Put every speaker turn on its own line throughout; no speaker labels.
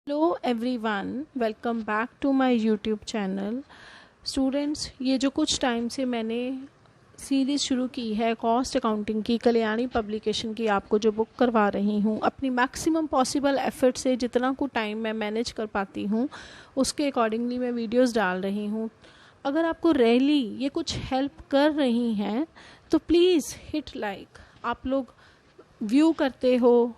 Hello everyone, welcome back to my YouTube channel. Students, ये जो कुछ टाइम से मैंने सीरीज़ शुरू की है कॉस्ट अकाउंटिंग की, कल्याणी पब्लिकेशन की, आपको जो बुक करवा रही हूँ अपनी मैक्सिमम पॉसिबल एफर्ट से जितना को टाइम मैं मैनेज कर पाती हूँ उसके अकॉर्डिंगली मैं वीडियोस डाल रही हूँ। अगर आपको रियली ये कुछ हेल्प कर रही हैं तो प्लीज़ हिट लाइक। आप लोग व्यू करते हो,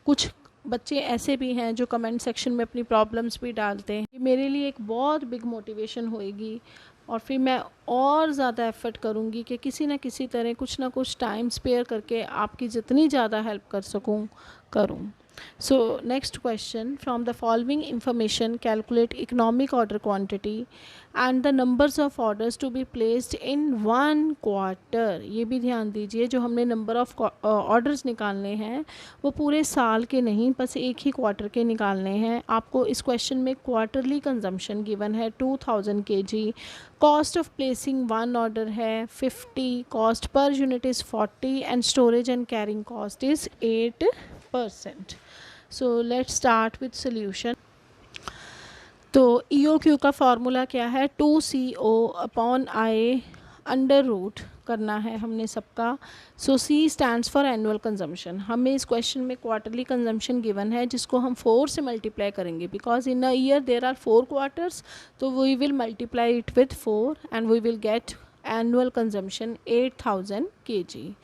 कुछ बच्चे ऐसे भी हैं जो कमेंट सेक्शन में अपनी प्रॉब्लम्स भी डालते हैं। ये मेरे लिए एक बहुत बिग मोटिवेशन होएगी और फिर मैं और ज़्यादा एफर्ट करूँगी कि किसी ना किसी तरह कुछ ना कुछ टाइम स्पेयर करके आपकी जितनी ज़्यादा हेल्प कर सकूँ करूँ। So next question, from the following information calculate economic order quantity and the numbers of orders to be placed in one quarter। ये भी ध्यान दीजिए, जो हमने नंबर ऑफ ऑर्डर्स निकालने हैं वो पूरे साल के नहीं, बस एक ही क्वार्टर के निकालने हैं। आपको इस क्वेश्चन में क्वार्टरली कंजम्पशन गिवन है 2000 kg, cost of placing one order है 50, cost per unit is 40 and storage and carrying cost is 8%। So let's start with solution. तो EOQ का फॉर्मूला क्या है? 2CO/I अंडर रूट करना है हमने सबका। सो C stands for annual consumption. हमें इस क्वेश्चन में क्वार्टरली कंजम्पशन गिवन है जिसको हम 4 से मल्टीप्लाई करेंगे because in a year there are 4 quarters. तो we will multiply it with 4 and we will get annual consumption 8000 kg।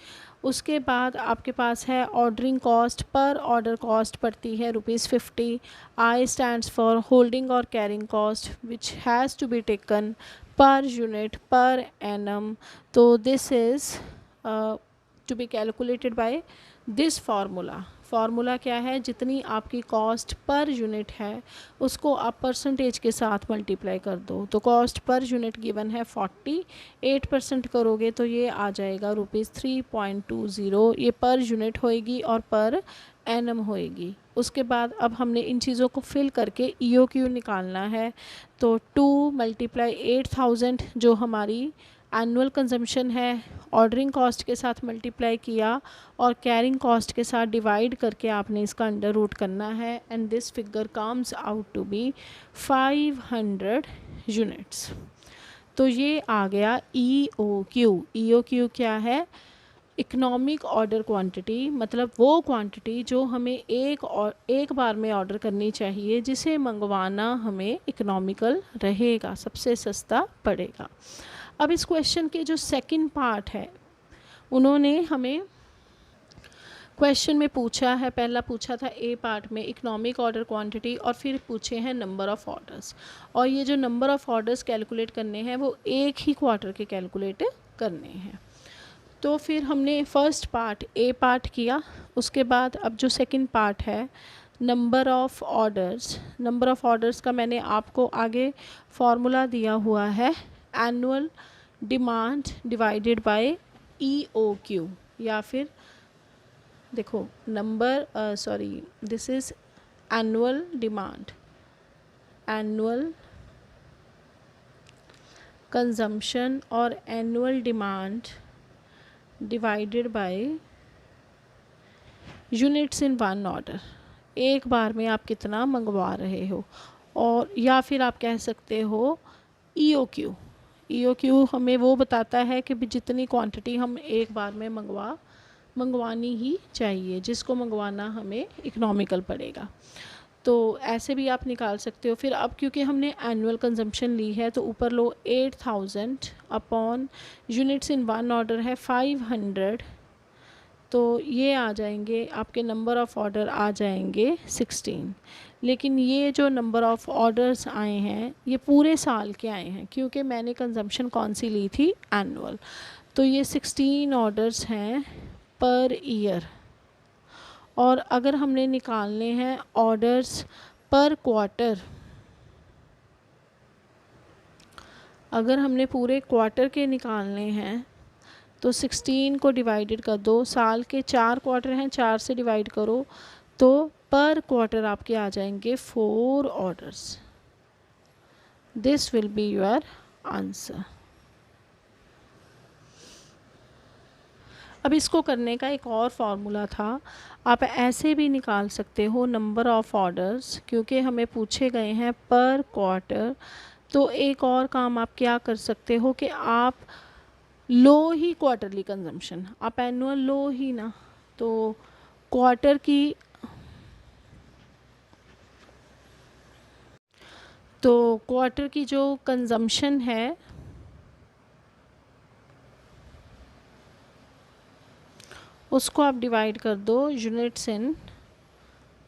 उसके बाद आपके पास है ordering cost. Per order cost पड़ती है ₹50। आई स्टैंड्स फॉर होल्डिंग और carrying cost which has to be taken per unit per annum. तो this is to be calculated by this formula क्या है? जितनी आपकी कॉस्ट पर यूनिट है उसको आप परसेंटेज के साथ मल्टीप्लाई कर दो। तो कॉस्ट पर यूनिट गिवन है 40, 8% करोगे तो ये आ जाएगा ₹3.20। ये पर यूनिट होएगी और पर एनम होएगी। उसके बाद अब हमने इन चीज़ों को फिल करके EOQ निकालना है। तो 2 × 8000 जो हमारी एनुअल कंजम्पशन है, ऑर्डरिंग कॉस्ट के साथ मल्टीप्लाई किया और कैरिंग कॉस्ट के साथ डिवाइड करके आपने इसका अंडर रूट करना है and this figure comes out to be 500 units. तो ये आ गया EOQ। EOQ क्या है? इकोनॉमिक ऑर्डर क्वांटिटी, मतलब वो क्वांटिटी जो हमें एक बार में ऑर्डर करनी चाहिए, जिसे मंगवाना हमें इकोनॉमिकल रहेगा, सबसे सस्ता पड़ेगा। अब इस क्वेश्चन के जो सेकंड पार्ट है उन्होंने हमें क्वेश्चन में पूछा है, पहला पूछा था ए पार्ट में इकोनॉमिक ऑर्डर क्वांटिटी और फिर पूछे हैं नंबर ऑफ़ ऑर्डर्स। और ये जो नंबर ऑफ़ ऑर्डर्स कैलकुलेट करने हैं वो एक ही क्वार्टर के कैलकुलेट करने हैं। तो फिर हमने फर्स्ट पार्ट ए पार्ट किया। उसके बाद अब जो सेकंड पार्ट है नंबर ऑफ़ ऑर्डर्स का मैंने आपको आगे फार्मूला दिया हुआ है, annual demand divided by EOQ। या फिर देखो this is annual demand, annual consumption और annual demand divided by units in one order. एक बार में आप कितना मंगवा रहे हो। और या फिर आप कह सकते हो EOQ हमें वो बताता है कि जितनी क्वांटिटी हम एक बार में मंगवानी ही चाहिए, जिसको मंगवाना हमें इकोनॉमिकल पड़ेगा। तो ऐसे भी आप निकाल सकते हो। फिर अब क्योंकि हमने एनुअल कंजम्पशन ली है तो ऊपर लो 8000 upon units in one order है 500। तो ये आ जाएंगे आपके नंबर ऑफ़ ऑर्डर आ जाएंगे 16। लेकिन ये जो नंबर ऑफ़ ऑर्डर्स आए हैं ये पूरे साल के आए हैं क्योंकि मैंने कंजम्पशन कौन सी ली थी? एनुअल। तो ये 16 ऑर्डर्स हैं पर ईयर। और अगर हमने निकालने हैं ऑर्डर्स पर क्वार्टर, अगर हमने पूरे क्वार्टर के निकालने हैं तो 16 को डिवाइडेड कर दो, साल के 4 क्वार्टर हैं, 4 से डिवाइड करो तो पर क्वार्टर आपके आ जाएंगे 4 orders. This will be your answer. अब इसको करने का एक और फार्मूला था, आप ऐसे भी निकाल सकते हो नंबर ऑफ़ ऑर्डर्स, क्योंकि हमें पूछे गए हैं पर क्वार्टर। तो एक और काम आप क्या कर सकते हो कि आप लो ही क्वार्टरली कंजम्पशन, आप एनुअल लो ही ना, तो क्वार्टर की जो कंजम्पशन है उसको आप डिवाइड कर दो यूनिट्स इन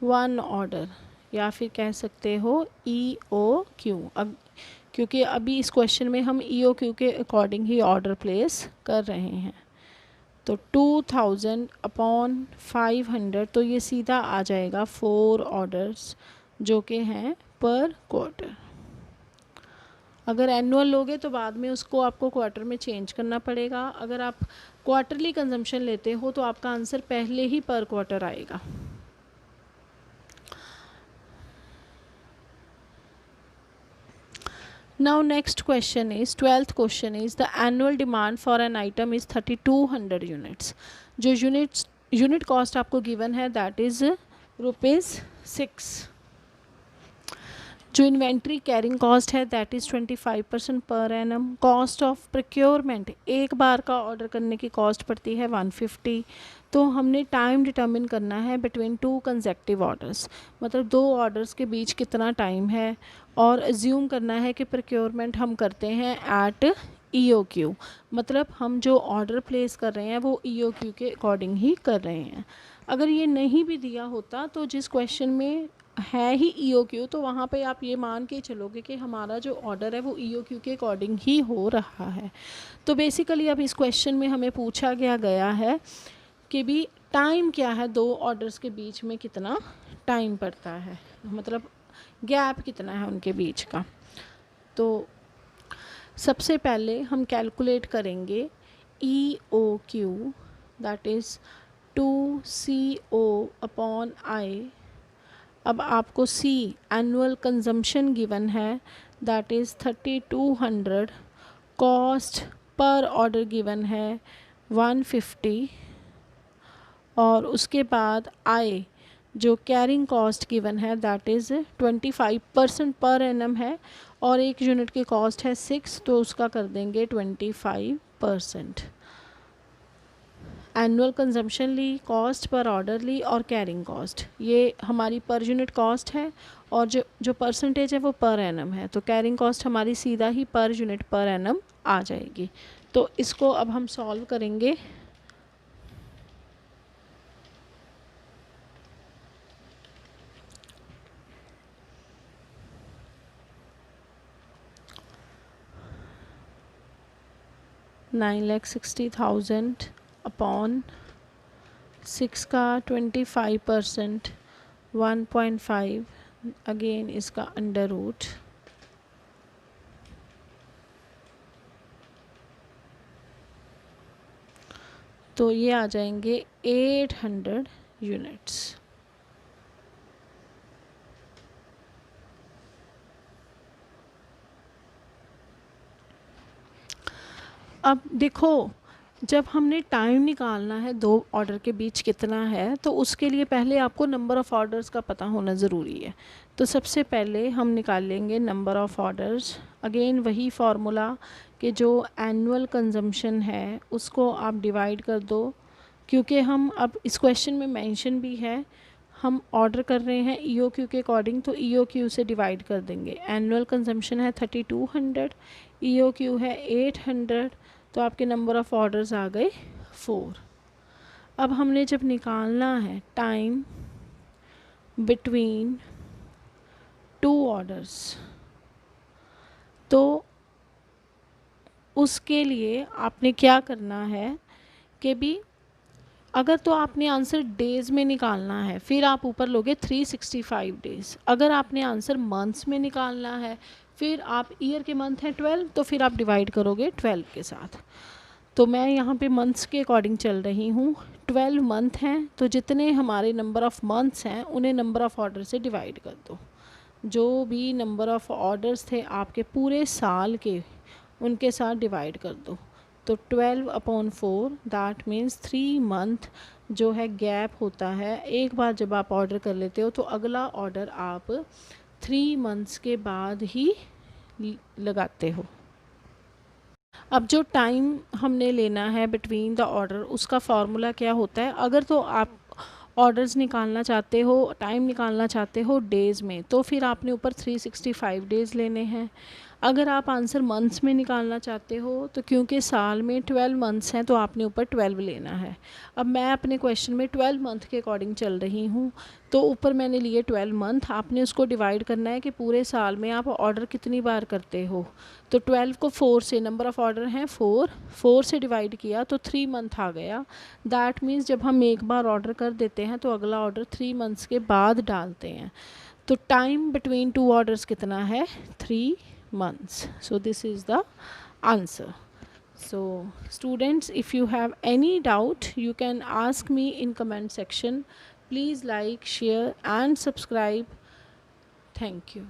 वन ऑर्डर, या फिर कह सकते हो EOQ। अब क्योंकि अभी इस क्वेश्चन में हम EOQ के अकॉर्डिंग ही ऑर्डर प्लेस कर रहे हैं, तो 2000/500, तो ये सीधा आ जाएगा 4 ऑर्डर्स जो कि हैं पर क्वार्टर। अगर एनुअल लोगे तो बाद में उसको आपको क्वार्टर में चेंज करना पड़ेगा, अगर आप क्वार्टरली कंजम्पशन लेते हो तो आपका आंसर पहले ही पर क्वार्टर आएगा। Now next question is 12th question is the annual demand for an item is 3200 units। जो यूनिट कॉस्ट आपको गिवन है दैट इज़ ₹6। जो इन्वेंट्री कैरिंग कॉस्ट है that is 25% per annum. Cost of procurement, एक बार का order करने की cost पड़ती है 150। तो हमने टाइम डिटर्मिन करना है बिटवीन 2 कंसेक्टिव ऑर्डर्स, मतलब 2 ऑर्डर्स के बीच कितना टाइम है, और अज्यूम करना है कि प्रोक्योरमेंट हम करते हैं एट EOQ, मतलब हम जो ऑर्डर प्लेस कर रहे हैं वो EOQ के अकॉर्डिंग ही कर रहे हैं। अगर ये नहीं भी दिया होता तो जिस क्वेश्चन में है ही EOQ, तो वहाँ पे आप ये मान के चलोगे कि हमारा जो ऑर्डर है वो EOQ के अकॉर्डिंग ही हो रहा है। तो बेसिकली अब इस क्वेश्चन में हमें पूछा गया है कि भी टाइम क्या है, 2 ऑर्डर्स के बीच में कितना टाइम पड़ता है, मतलब गैप कितना है उनके बीच का। तो सबसे पहले हम कैलकुलेट करेंगे EOQ दैट इज़ 2CO/I। अब आपको C एनुअल कंजम्पशन गिवन है that is 3200, cost per order given है 150, और उसके बाद I जो कैरिंग कॉस्ट गिवन है दैट इज़ 25% पर एनम है, और एक यूनिट की कॉस्ट है 6, तो उसका कर देंगे 25%। एनुअल कंजम्पशन ली, कॉस्ट पर ऑर्डर ली, और कैरिंग कॉस्ट, ये हमारी पर यूनिट कॉस्ट है, और जो परसेंटेज है वो पर एनम है, तो कैरिंग कॉस्ट हमारी सीधा ही पर यूनिट पर एनम आ जाएगी। तो इसको अब हम सॉल्व करेंगे। $9,60,000/6 का 25%, 1.5, अगेन इसका अंडर रूट, तो ये आ जाएंगे 800 यूनिट्स। अब देखो, जब हमने टाइम निकालना है 2 ऑर्डर के बीच कितना है, तो उसके लिए पहले आपको नंबर ऑफ़ ऑर्डर्स का पता होना ज़रूरी है। तो सबसे पहले हम निकाल लेंगे नंबर ऑफ़ ऑर्डर्स। अगेन वही फार्मूला कि जो एनुअल कंजम्पशन है उसको आप डिवाइड कर दो, क्योंकि हम अब इस क्वेश्चन में मेंशन भी है हम ऑर्डर कर रहे हैं EOQ के अकॉर्डिंग, तो EOQ से डिवाइड कर देंगे। एनुअल कंजम्पशन है 3200, EOQ है 800, तो आपके नंबर ऑफ़ ऑर्डर्स आ गए 4। अब हमने जब निकालना है टाइम बिटवीन 2 ऑर्डर्स, तो उसके लिए आपने क्या करना है कि भी अगर तो आपने आंसर डेज़ में निकालना है फिर आप ऊपर लोगे 365 डेज़। अगर आपने आंसर मंथ्स में निकालना है, फिर आप ईयर के मंथ हैं 12, तो फिर आप डिवाइड करोगे 12 के साथ। तो मैं यहाँ पे मंथ्स के अकॉर्डिंग चल रही हूँ। 12 मंथ हैं, तो जितने हमारे नंबर ऑफ़ मंथ्स हैं उन्हें नंबर ऑफ़ ऑर्डर से डिवाइड कर दो। जो भी नंबर ऑफ़ ऑर्डर्स थे आपके पूरे साल के, उनके साथ डिवाइड कर दो। तो 12/4 दैट मीन्स 3 मंथ जो है गैप होता है। एक बार जब आप ऑर्डर कर लेते हो तो अगला ऑर्डर आप 3 मंथ्स के बाद ही लगाते हो। अब जो टाइम हमने लेना है बिटवीन द ऑर्डर, उसका फार्मूला क्या होता है? अगर तो आप ऑर्डर्स निकालना चाहते हो, टाइम निकालना चाहते हो डेज़ में, तो फिर आपने ऊपर 365 डेज़ लेने हैं। अगर आप आंसर मंथ्स में निकालना चाहते हो तो क्योंकि साल में 12 मंथ्स हैं तो आपने ऊपर 12 लेना है। अब मैं अपने क्वेश्चन में 12 मंथ के अकॉर्डिंग चल रही हूँ, तो ऊपर मैंने लिए 12 मंथ, आपने उसको डिवाइड करना है कि पूरे साल में आप ऑर्डर कितनी बार करते हो। तो 12 को 4 से, नंबर ऑफ़ ऑर्डर हैं 4 से डिवाइड किया तो 3 मंथ आ गया। दैट मीन्स जब हम एक बार ऑर्डर कर देते हैं तो अगला ऑर्डर 3 मंथ्स के बाद डालते हैं। तो टाइम बिटवीन 2 ऑर्डर्स कितना है? 3 months. So this is the answer. So students, if you have any doubt you can ask me in comment section. Please like, share and subscribe. Thank you.